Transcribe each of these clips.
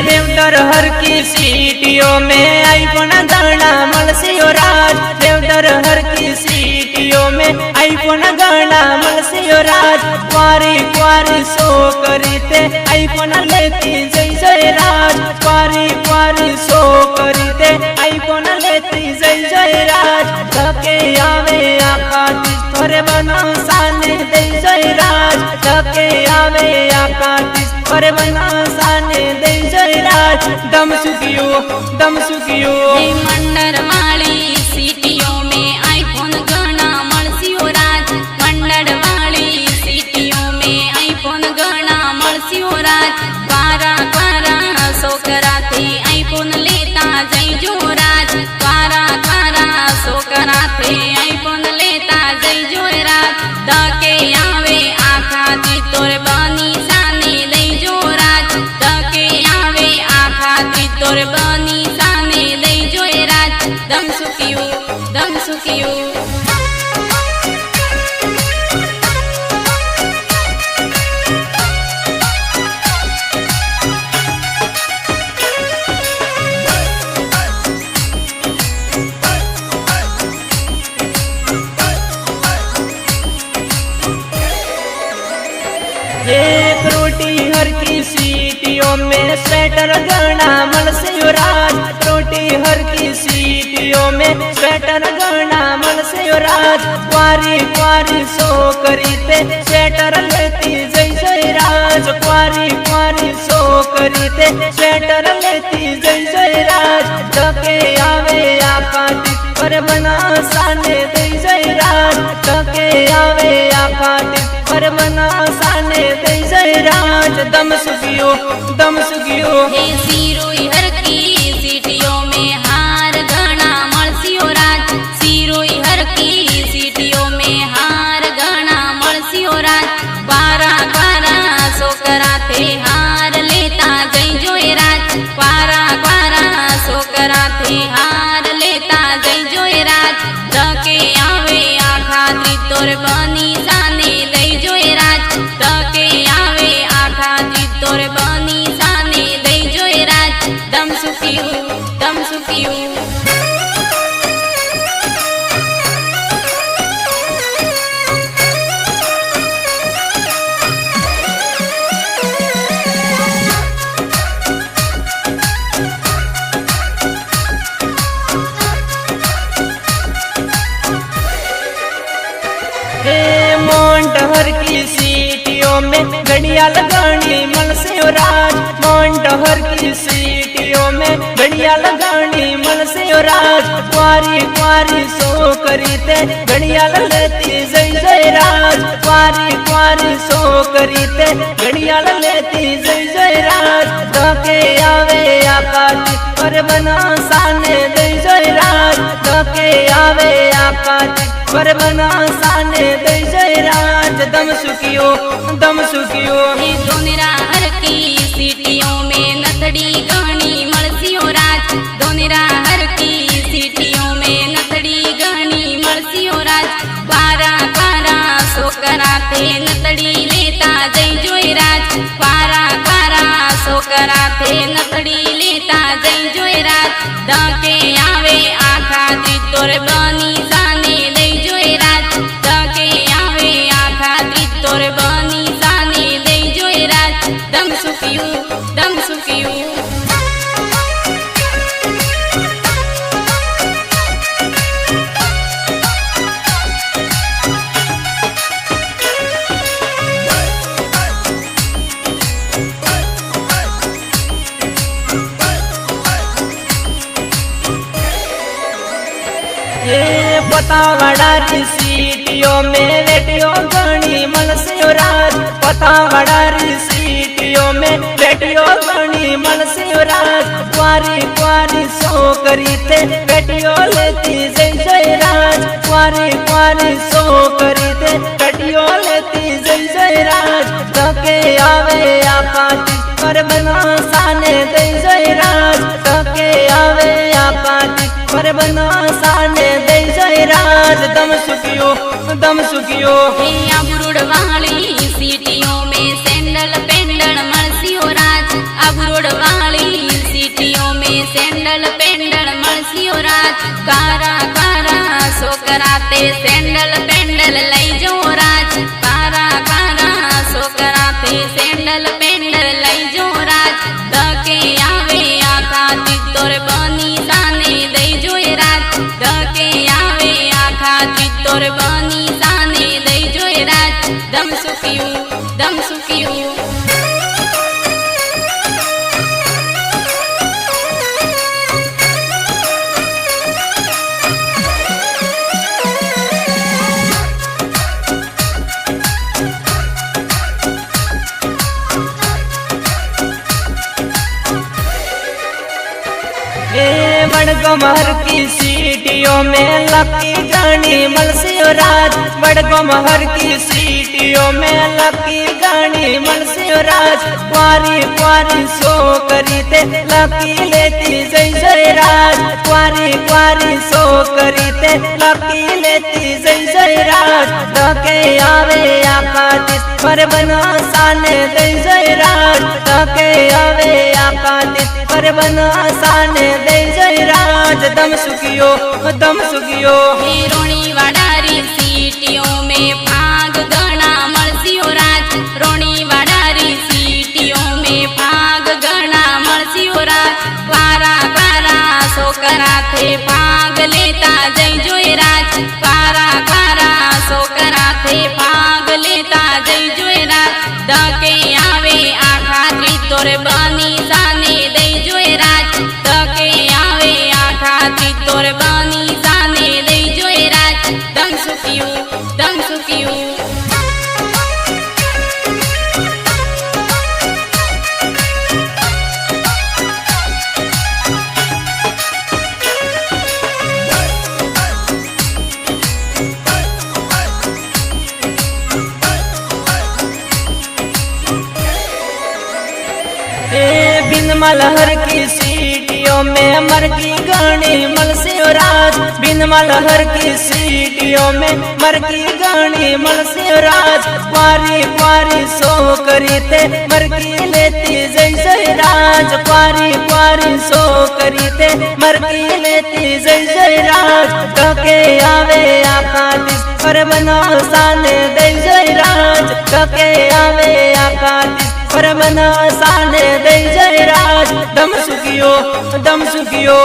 देवदर हर की सीटियों में आईफोन गाना मलसियो राज। देवदर हर की सीटियों में आईफोन गाना मलसियो राज। क्वारी क्वारी सो करीते आईफोन लेती जय जय राज। क्वारी क्वारी सो करीते आईफोन लेती जय जय राज। धके आवे आकाश थोरे बना साने दे जय राज। धके आवे आकाश थोरे बना साने दे जय राज। दम सुखियो मंडर वाली सीटियों में आईफोन गाना मलसियो राज। मंडर वाली सीटियों में आईफोन गाना मलसियो राज। क्वारा क्वारा सोकरा थे आईफोन लेता जय जो राज। क्वारा क्वारा सोकरा थे आईफोन लेता जय जो राज। धके आवे आखा दी तोर बनी साने दे जो राज। धके आवे आखा दी तोर बनी साने दे जो राज। दम सुखियो एक रोटी हर की सीटियों में स्वेटर गाना मलसियो राज। रोटी हर की सीटियों में स्वेटर गाना मलसियो राज। क्वारी क्वारी सो करीते स्वेटर लेती जय जय राज। क्वारी क्वारी सो करीते स्वेटर लेती जय जय राज। धके आवे आकाश पर बना साने दे जय राज। धके आवे आकाश पर बना साने दे जय राज। दम सुखियो हे सिरोई हर की सीटियों में हार गाना मलसियो राज। सिरोई हर की सीटियों में हार गाना मलसियो राज। क्वारा क्वारा सोकरा थे हार लेता जय जो राज। क्वारा क्वारा सोकरा थे हार लेता जय जो राज। धके आवे आखा दी तोर बनी साने दे जो राज। धके आवे आखा दी तोर बनी साने दे जो राज। दम सुखियो मोंटहर की सीटियों में घड़ियाल गानी मलसियो राज। मोंटहर की सीटियों में घड़ियाल गानी मलसियो राज। क्वारी क्वारी सो करीते घड़ियाल लेती जय जय राज। क्वारी क्वारी सो करीते घड़ियाल लेती जय जय राज। धके आवे आकाश पर बना साने दे जय राज। धके आवे आकाश पर बना साने दे जय राज। दम सुखियो हे दोनेरा हर की सीटियों में नथड़ी गानी मलसियो राज। दोनेरा हर की सीटियों में नथड़ी गानी मलसियो राज। क्वारा क्वारा सोकरा थे नथड़ी लेता जय जो राज। क्वारा क्वारा सोकरा थे नथड़ी लेता जय जो राज। धके आवे आखा दी तोर बनी साने दे जो राज। धके आवे आखा दी तोर बनी साने दे जो राज। दम सुखियो ये पतावड़ा की सीटियों में बेटियों गणी मलसियो राज। पतावड़ा की सीटियों में बेटियों गणी मलसियो राज। क्वारी क्वारी सो करीते बेटियों लेती जय जय राज। क्वारी क्वारी सो करीते बेटियों लेती जय जय राज। धके आवे आकाश पर बना साने दे जय राज। धके आवे आकाश पर बना साने दे जय राज। दम सुखियो हे अबरोड वाली सीटियों में सैंडल पेंडल मलसियो राज। अबरोड वाली कारा कारा सोकरा ते सेंडल पेंडल लई जो राज कारा कारा सोकरा ते सेंडल पेंडल लई जो राज धके आवे आखा चित्तोर बनी साने दई जो राज धके आवे आखा चित्तोर बनी साने दई जो राज दम सुकियो दम सुकियो बड़गमहर की सीटियों में लकी गानी मलसियो राज बड़गमहर की सीटियों में लकी गानी मलसियो राज क्वारी क्वारी सो करी ते लकी लेती जय जय राज क्वारी क्वारी सो करी ते लकी लेती जय जय राज धके आवे आका दिस पर बना साने जय जय राज धके आवे आका दिस पर बना साने जय जय राज दम सुखियो रोणी वाडारी सीटियों में भाग गणा मलसियो राज रोणी वाडारी सीटियों में भाग गणा मलसियो राज क्वारा क्वारा सोकरा थे भाग लेता जय जोय राज क्वारा क्वारा सोकरा थे भाग लेता जय जोय राज धके आवे आखा त्रितोर बनी साने दई जोय राज धके आवे आखा त्रितोर बनी साने दई जोय राज दम सुकियो दम सुकियो बिन मलहर की सीटियों में मरकी गानी मलसियो राज बिन मलहर की सीटियों में मरकी गानी मलसियो राज क्वारी क्वारी सो करी ते मरकी लेती जय जय राज क्वारी क्वारी सो करी ते मरकी लेती जय जय राज धके आवे आका दिस पर बना साने दई जय राज धके आवे आका दिस पर बना साने दई जय राज दम सुखियो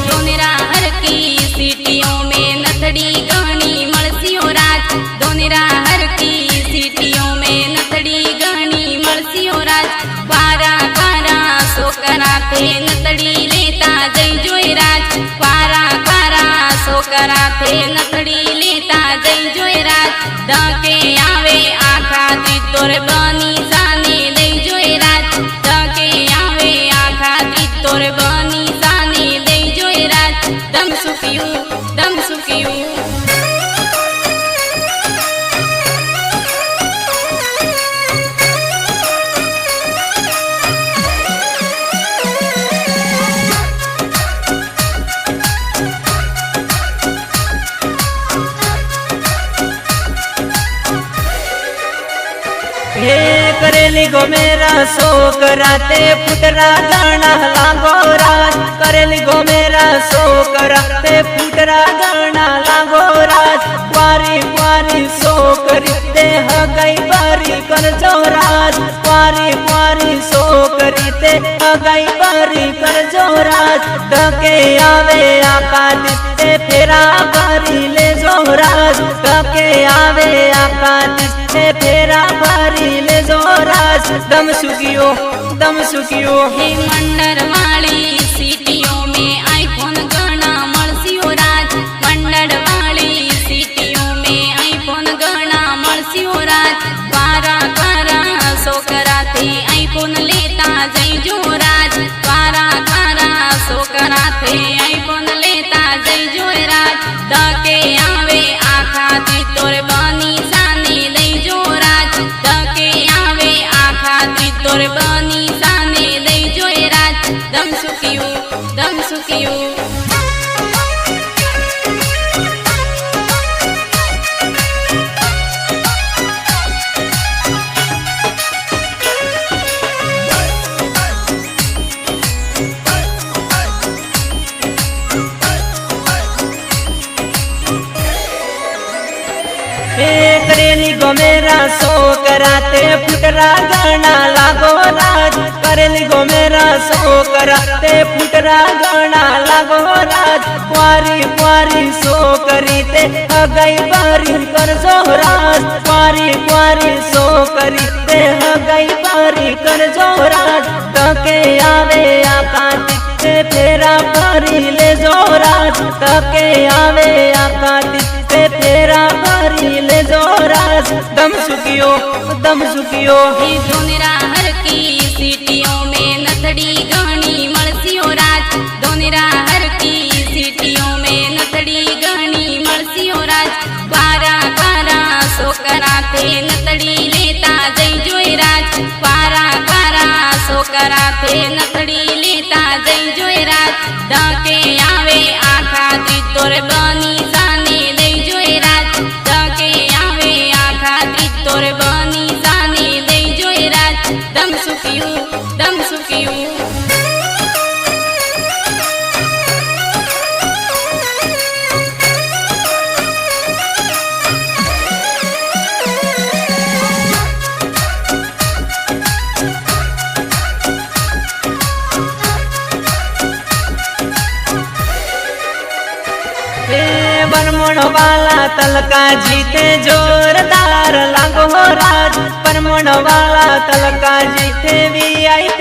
दोनेरा हर की सीटियों में नथड़ी गहनी मलसियो राज दोनेरा हर की सीटियों में नथड़ी गहनी मलसियो राज क्वारा क्वारा सोकरा थे नथड़ी लेता जय जोय राज क्वारा क्वारा सोकरा थे नथड़ी लेता जय जोय राज धके आवे आखा त्रितोर बनी साने दई जोय राज धके आवे आखा त्रितोर बनी साने दई जोय राज दम सुकियो दम सुकियो करेली गो मेरा सोकरा ते फुटरा गाना लागो राज करेली गो मेरा सोकरा ते फुटरा गाना लागो राज क्वारी क्वारी सोकरी ते हगई बारी कर जो राज क्वारी क्वारी सोकरी ते हगई बारी कर जो राज धके आवे आका दिस ते फेरा बारी ले जो राज धके आवे आका दिस ते फेरा बारी ले जो राज दम सुकियो हे मंडर वाली सीटियों में आईफोन गणा मलसियो राज मंडर वाली सीटियों में आईफोन गणा मलसियो राज क्वारा क्वारा सोकरा थे आईफोन लेता जय जो राज क्वारा क्वारा सोकरा थे आईफोन लेता जय जो राज धके आवे आखा त्रितोर बनी साने दई जो राज धके आवे आखा त्रितोर बनी साने दई जोय राज दम सुकियो फुटरा गणा लागो राज करेली गो मेरा सोकरा ते फुटरा गणा लागो राज कुआरी कुआरी सोकरी ते हगई बारी कर जो राज कुआरी कुआरी सोकरी ते हगई बारी कर जो राज तके आवे आकातिक ते फेरा भरी ले जो राज तके आवे आकातिक ते फेरा भरी ले जो राज दम सुखियो हे दोनेरा हर की सीटियों में नथड़ी गहनी मलसियो राज दोनेरा हर की सीटियों में नथड़ी गहनी मलसियो राज क्वारा क्वारा सोकरा थे नथड़ी लेता जई जोई राज क्वारा क्वारा सोकरा थे नथड़ी लेता जई जोई राज डके आवे आखा त्रितोर बनी जाने दई जोई राज डके आवे आखा त्रितोर बनी जाने दई जोई राज दम सुखियो दम सुखियो परमण वाला तलका जीते जोरदार लागो राज परमण वाला तलका जीते VIP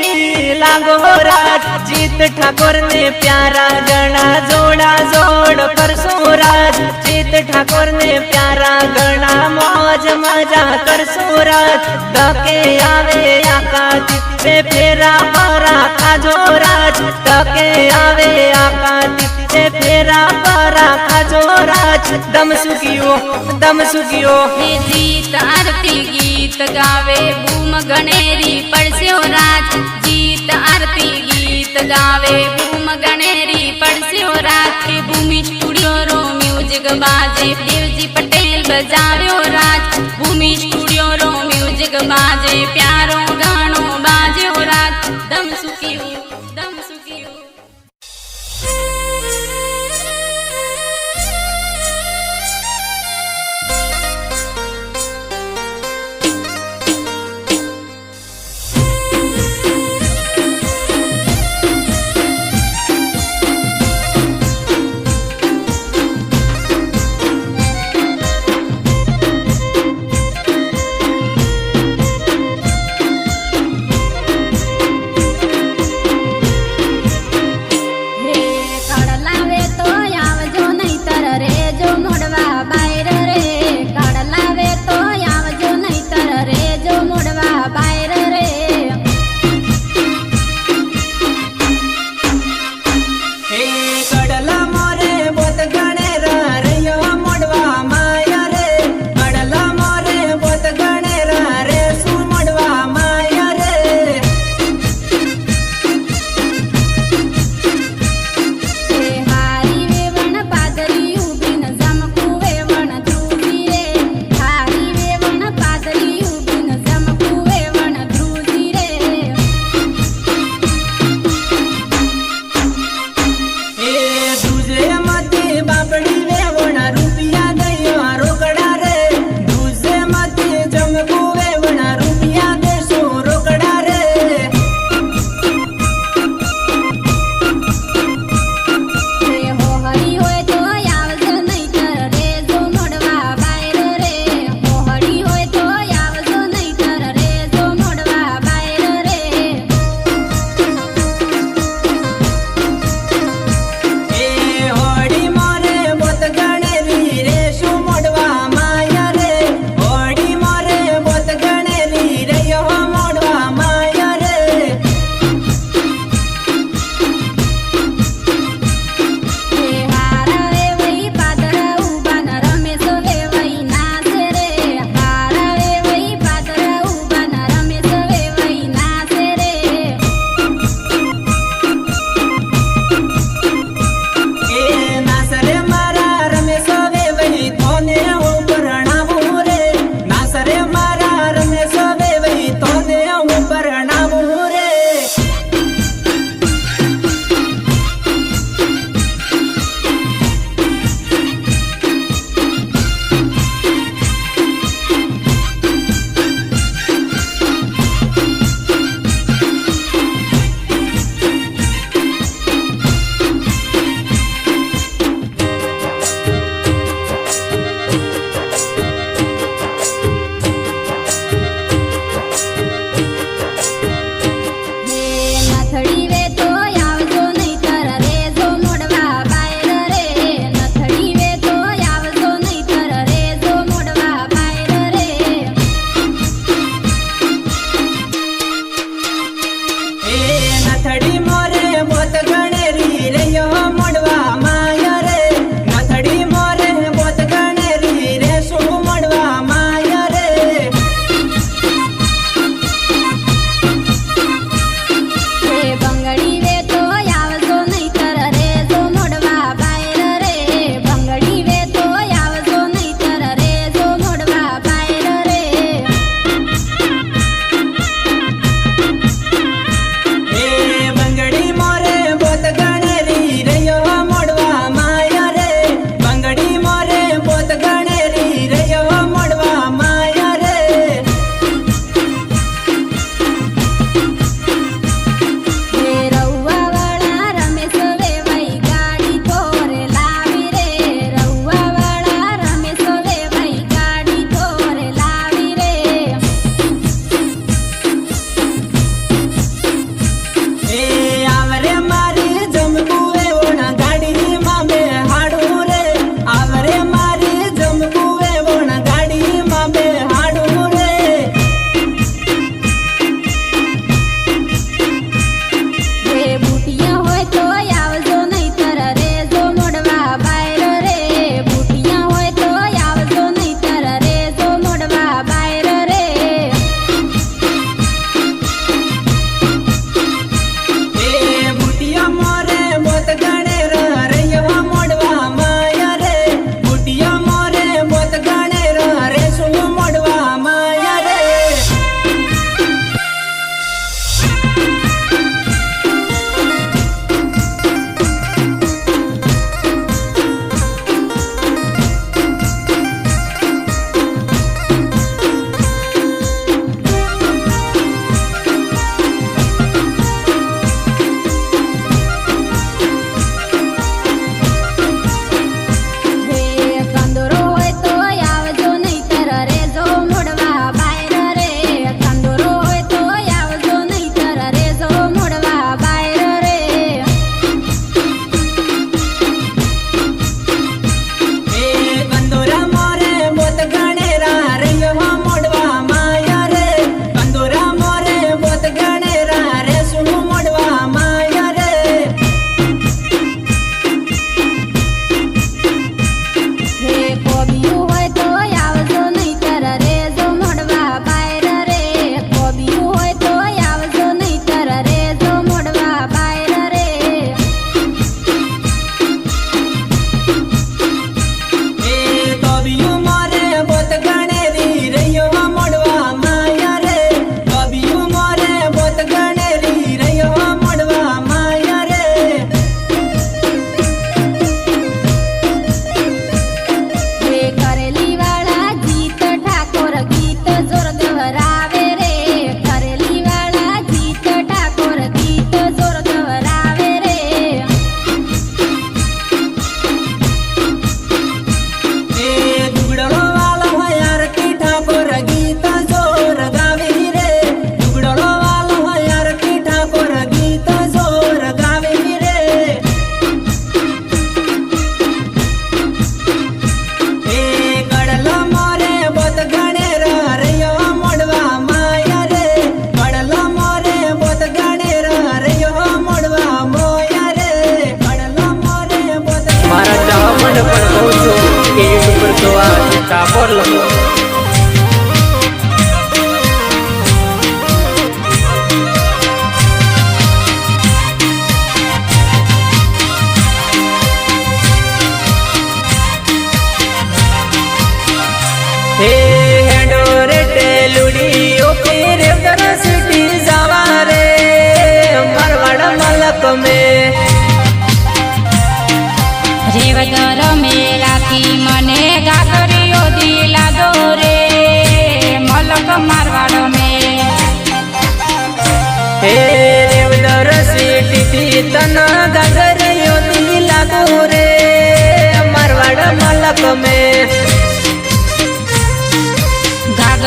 लागो राज जीत ठाकुर ने प्यारा गणा जोड़ा जोड़ करसो राज जीत ठाकुर ने प्यारा गणा मौज मजा करसो राज तके आवे आकाश पे फेरा परा खाजो राज तके आवे आकाश पे फेरा परा खाजो राज दम सुखियो हे जीत आरती गीत गावे बूम गणेरी पड़स्यो राज जीत आरती गीत गावे बूम गणेरी पड़स्यो राज के भूमि स्टूडियो रो म्यूजिक बाजे देवजी पटेल बजाव्यो राज भूमि स्टूडियो रो म्यूजिक बाजे प्यारो गानो बाज्यो राज दम सुखियो दम सुखियो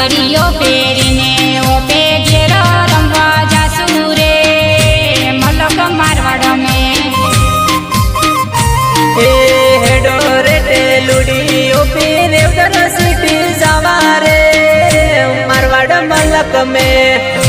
બંગડીઓ પહેરીને ઓપે ઘેર રમવા જાસુ રે મલક મારવાડ મેં એ હેડો રે ટેલુડી ઓપે દેવદર સિટી જવા રે મારવાડ મલક મેં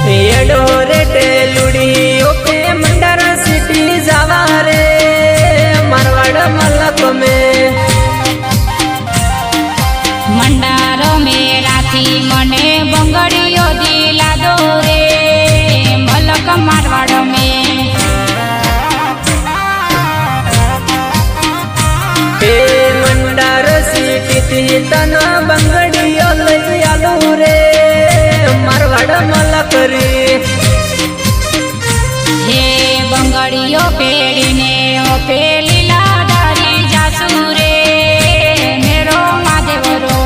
હેડો રે ટેલુડી ઓપે મંડાર સિટી જવા રે મારવાડ મલક મેં મંડારો મેરાથી મને બંગડીઓ દિલા દો રે મલક મારવાડ મેં એ મંડાર સિટી થી તન બંગડીઓ લઈ આલું રે મારવાડ મલક રે હે બંગડીઓ પહેરીને ઓપે લીલા ડારી જાસુ રે મેરો માદેવરો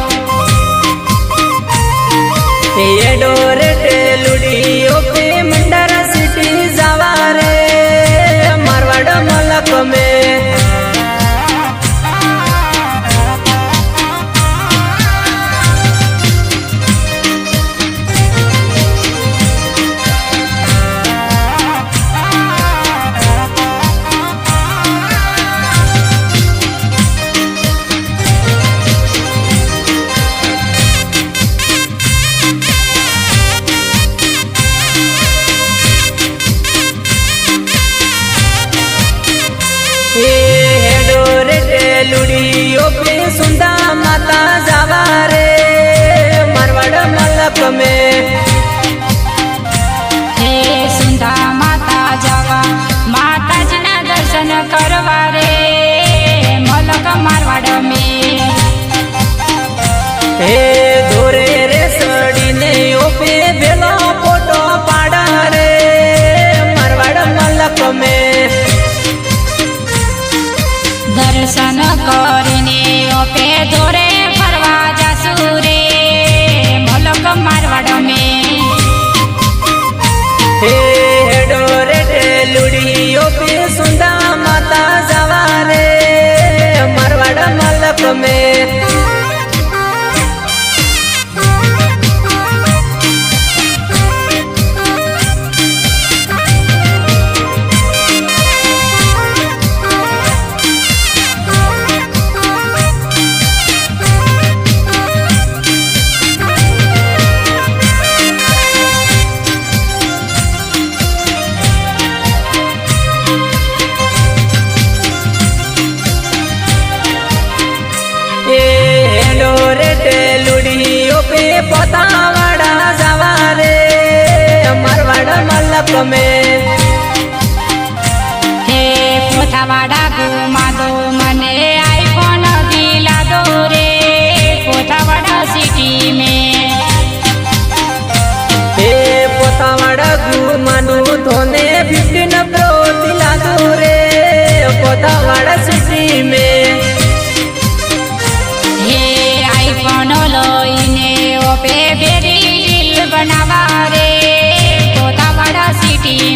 હેડો રે ટેલુડી ઓપે મંડાર સિટી જવા રે મારવાડ મલક મેં હેડો રે ટેલુડી ઓપે સુંદા માતા જવા રે મારવાડ મલક મેં હે સુંદા માતા જવા માતાજીના દર્શન કરવા રે મલક મારવાડ મેં હે દોરે રે સડીને ઓપે ભેલો ફોટો પાડા રે મારવાડ મલક મેં દર્શન કરીને ઓપે ધોરે ફરવા જાસુ રે મલક મારવાડ મેં હે હેડો રે ટેલુડી ઓપે સુંદા માતા જવા રે મારવાડ મલક મેં હેડો રે ટેલુડી ઓપે પોતાવાડા જવા રે મારવાડ મલક મેં હે પોથાવાડા ગુમા દો મને આઈફોન દિલા દો રે પોથાવાડા સિટી મેં હે પોતાવાડા ગુમાનું ધોને 15 પ્રો દિલા દો રે પોતાવાડા સિટી મેં હે આઈફોન લઈને ઓપે બેરી રીલ બનાવા રે પોથાવાડા સિટી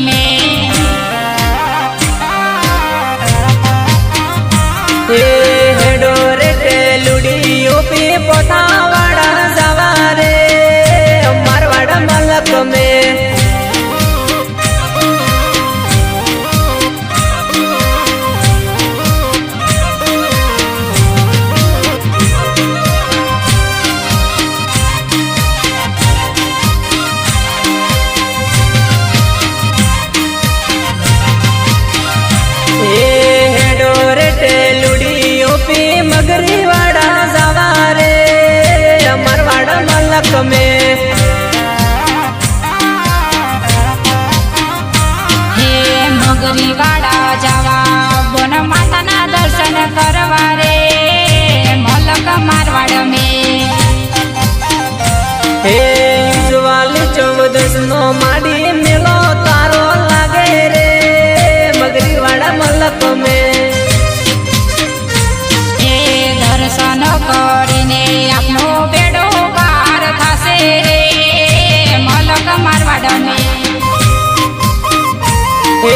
દર્શનનો માડી મેલો તારો લાગે રે મગરીવાડા મલક મેં એ દર્શન કરીને આપનો બેડો પાર થશે રે મલક મારવાડ મેં હે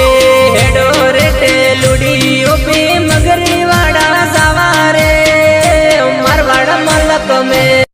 હેડો રે ટેલુડીઓ પે મગરીવાડા જાવા રે મારવાડા મલક મેં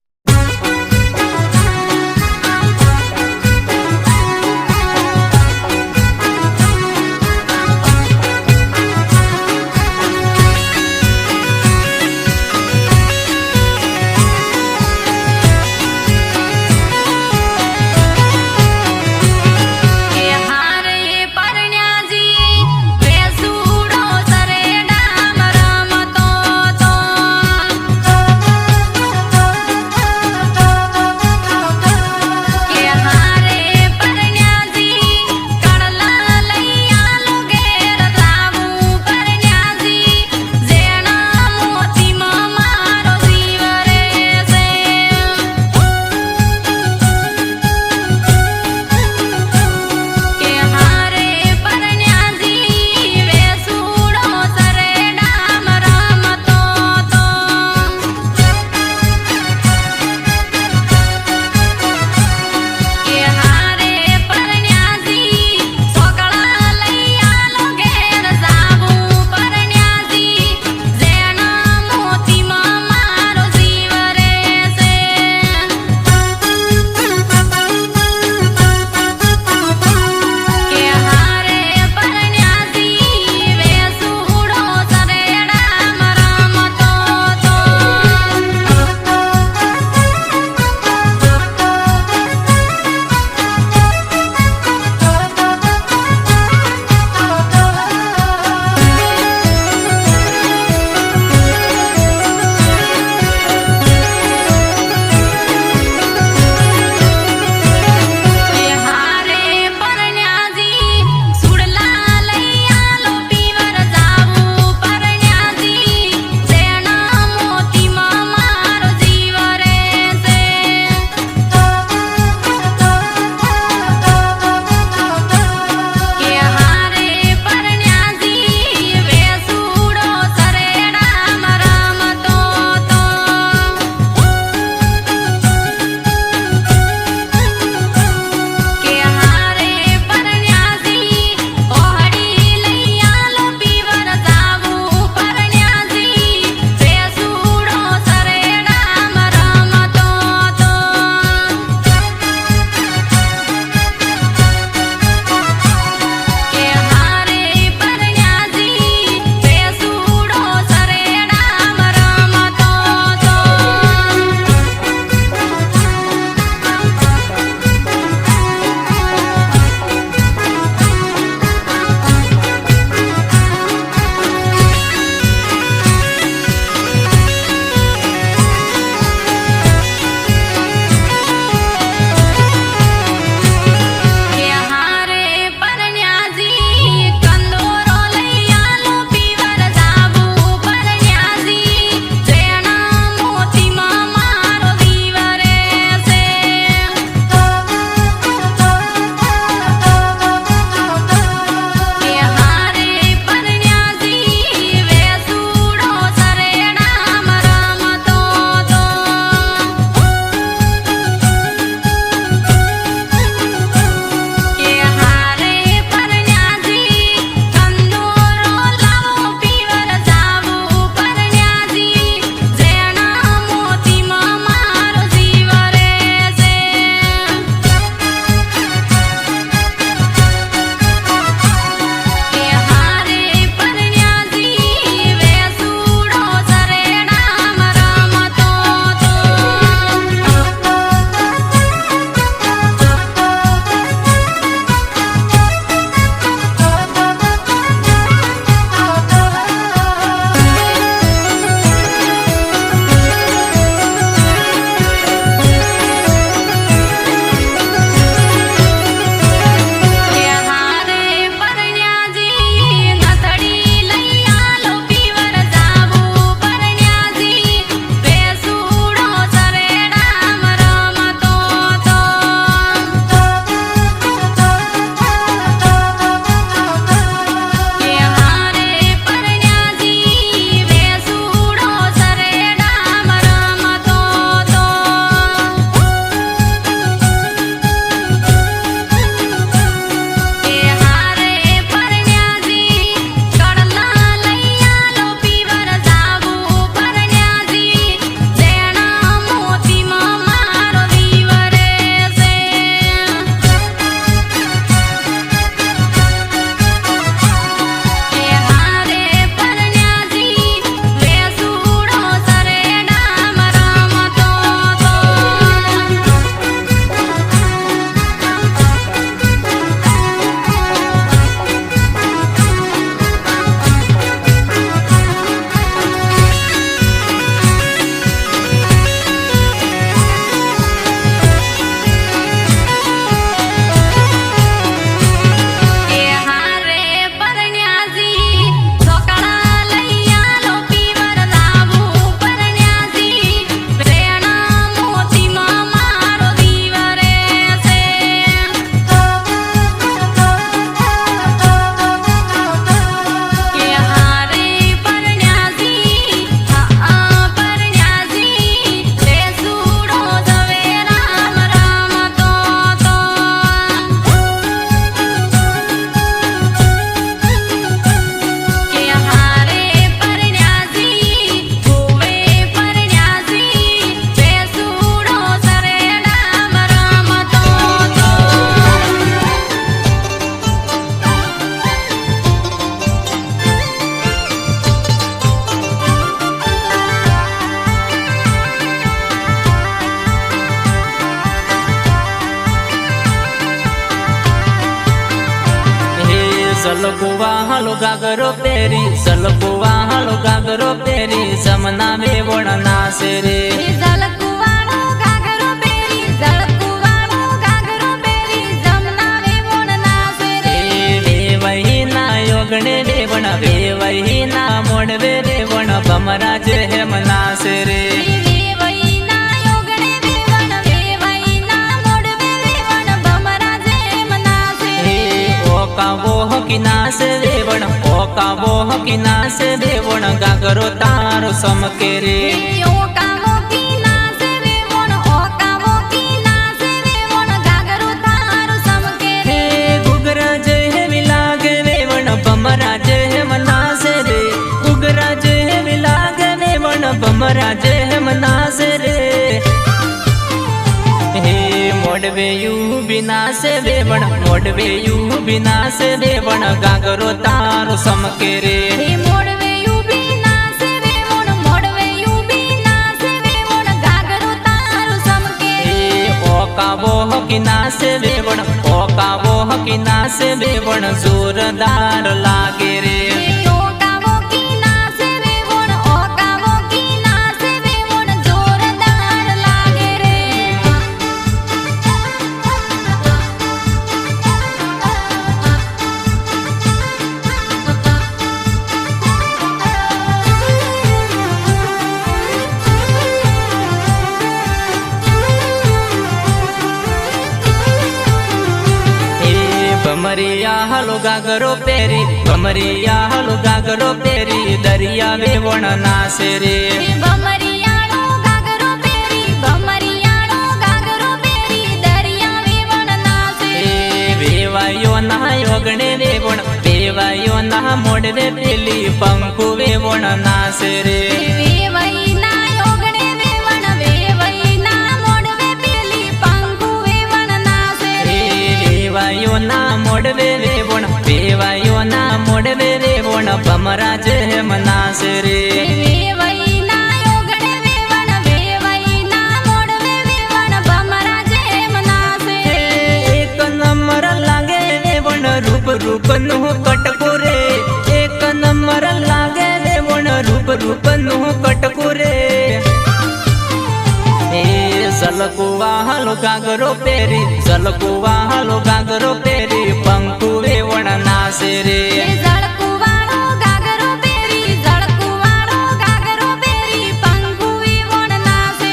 સલકુવા હાલો ગાગરો પહેરી સલકુવા હાલો ગાગરો પહેરી સમના વેવણ નાસે રે ઝલકુવાળો ઘાઘરો પહેરી ઝલકુવાળો ઘાઘરો પહેરી જમના વેવણ નાસે રે વેવહીના યોગણે વેવણ વેવહીના મોડવે વેવણ ભમરા જે હેમ નાસે રે વેવઈના યોગણે વેવણ વેવઈના મોડવે વેવણ ભમરા જેમ નાસે રે ઓકાવો કિનાસે વેવણ ઓકાવો કિનાસે વેવણ ગાગરો તારો સમકે રે ઓકાવો કી નાસે વેવણ ઓકાવો કી નાસે વેવણ ઘાઘરો તારો સમકે રે ગુગરા જે હેવી લાગે વેવણ ભમરા જે હેમ નાસે રે ગુગરા જે હેવી લાગે વેવણ ભમરા જે હેમ નાસે રે હે મોડવે યુ વિનાશે વેવણ મોડવે યુ વિનાશે વેવણ ગાગરો તારો સમકે રે હે મોડવે યુબી નાસે વેવણ મોડવે યુબી નાસે વેવણ ઘાઘરો તારો સમકે રે ઓકાવો કિનાશે વેવણ ઓકાવો કિનાશે વેવણ જોરદાર લાગે રે ઓકાવો કી નાસે વેવણ ઓકાવો કી નાસે વેવણ જોરદાર લાગે રે ભમરિયા હાલો ગાગરો પહેરી ભમરિયા હાલો ગાગરો પહેરી દરિયા વેવણ નાસે રે ભમરિયાળો ઘાઘરો પહેરી ભમરિયાળો ઘાઘરો પહેરી દરિયા વેવણ નાસે વેવાયો ના યોગણે વેવણ વેવાયો ના મોડવે પેલી પંખુ વેવણ નાસે રે વેવઈના યોગણે વેવણ વેવઈના મોડવે પેલી પંખુ વેવણ નાસે વેવાયો ના મોડવે વેવણ વેવાયો ના મોડવે વેવણ ભમરા જે હેમ નાસે રે વેવઈના યોગણે વેવણ વેવઈના મોડવે વેવણ ભમરા જેમ નાસે એક નંબર લાગે વેવણ રૂપ રૂપ નું કટકુ રે એક નંબર લાગે વેવણ રૂપ રૂપ નું કટકુ રે સલકુવા હાલો ગાગરો પહેરી સલકુવા હાલો ગાગરો પહેરી પંખુ વેવણ નાસે રે ઝળકુવાળો ઘાઘરો પહેરી ઝળકુવાળો ઘાઘરો પહેરી પંખુ વેવણ નાસે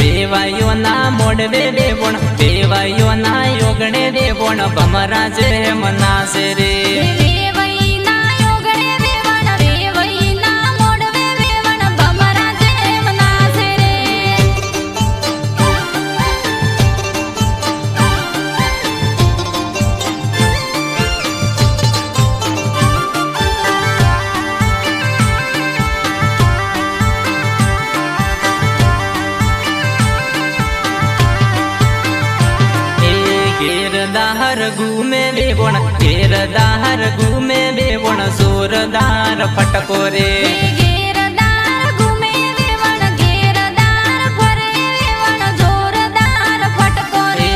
વેવાયો ના મોડવે વેવણ વેવાયો ના યોગણે વેવણ ભમરા જે હેમ નાસે રે વેવઈના યોગણે વેવણ વેવઈના મોડવે વેવણ ભમરા જેમ નાસે રે ઘેરદાર ઘૂમે વેવણ ઘેરદાર ઘૂમે વેવણ જોરદાર ફટકો રે ઘેરદાર ઘૂમે વેવણ ઘેરદાર ફરે વેવણ જોરદાર ફટકો રે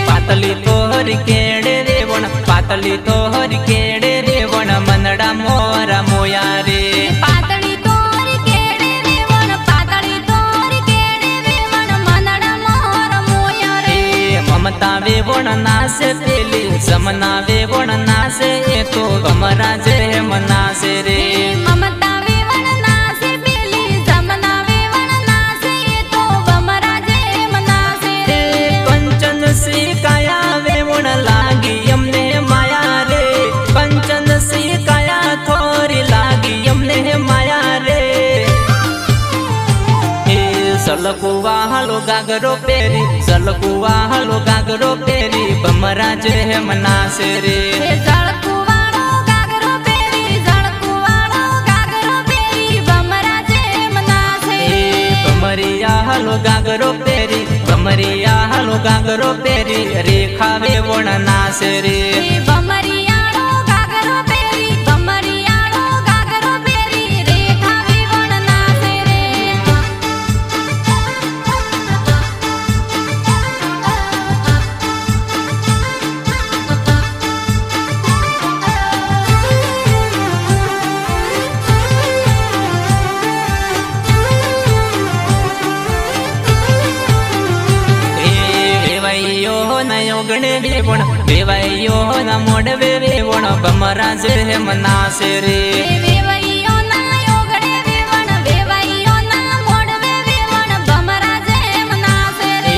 પાતલી તોહરી કેડે રેવણ પાતલી તોહરી કેડે રેવણ મનડા મોરા મોયા રે પાતળી તોરી કેડે વેવણ પાતળી તોરી કેડે વેવણ મનડા મોર મોયા રે મમતા વેવણ નાસે પેલી સમના વેવણ નાસે એ તો ભમરા જે હેમ નાસે રે મમતા વેવણ નાસે પેલી જમના વેવણ નાસે એ તો ભમરા જેમ નાસે રે કંચન સી કાયા વેવણ લાગી અમને માયા રે કંચન સી કાયા થોરી લાગી અમને માયા રે સલકુવા હાલો ગાગરો પહેરી સલકુવા હાલો ગાગરો પહેરી ભમરા જે હેમ નાસે રે ઝળકુવાળો ઘાઘરો પહેરી ઝળકુવાળો ઘાઘરો પહેરી ભમરા જેમ નાસે ભમરિયા હાલો ગાગરો પહેરી ભમરિયા હાલો ગાગરો પહેરી રેખા વેવણ નાસે રે ભમરિયાળો ઘાઘરો પહેરી ભમરિયાળો ઘાઘરો પહેરી રેખા વેવણ નાસે રે વેવણ વેવાઈઓ ના મોડવે વેવણ ભમરા જેમ નાસે રે વેવાઈઓના યોગડે વેવણ વેવાઈઓના મોડવે વેવણ ભમરા જેમ નાસે રે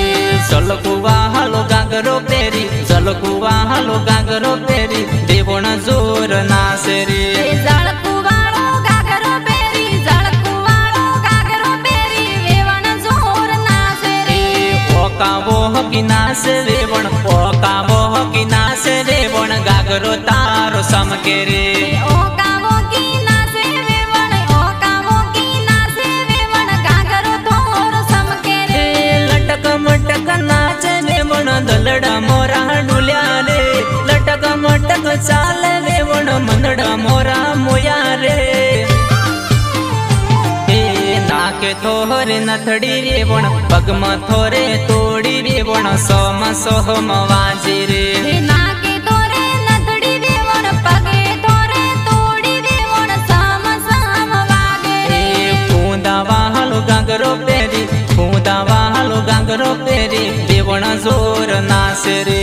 ઝલકુવા હાલો ગાગરો પહેરી ઝલકુવા હાલો ગાગરો પહેરી વેવણ જોર નાસે રે ઝળકુવાળો ગાગરો પહેરી ઝળકુવાળો ગાગરો પહેરી વેવણ જોર નાસે રે ઓકાવો હકી નાસે વેવણ ઓકાવો હકી નાસે વેવણ ગાગરો તારો સમકે રે ઓકાવો કી નાસે વેવણ ઓકાવો કી નાસે વેવણ ગાગરો થોરો સમકે રે લટક મટક નાચે વેવણ દલડા મોરા ડુલ્યા રે લટક મટક ચાલે વેવણ મંદડા મોરા મોયા રે નાકે થોરે નથડી રેવણ પગમાં થોરે તોડી રેવણ સોમ સોહમ વાજી રે નાકે તોરે નથડી વેવણ પગે તોરે તોડી વેવણ સામ સામ વાગે પૂંદા વાહલો ગાગરો પહેરી પૂંદા વાહલો ગાગરો પહેરી વેવણ જોર નાસે રે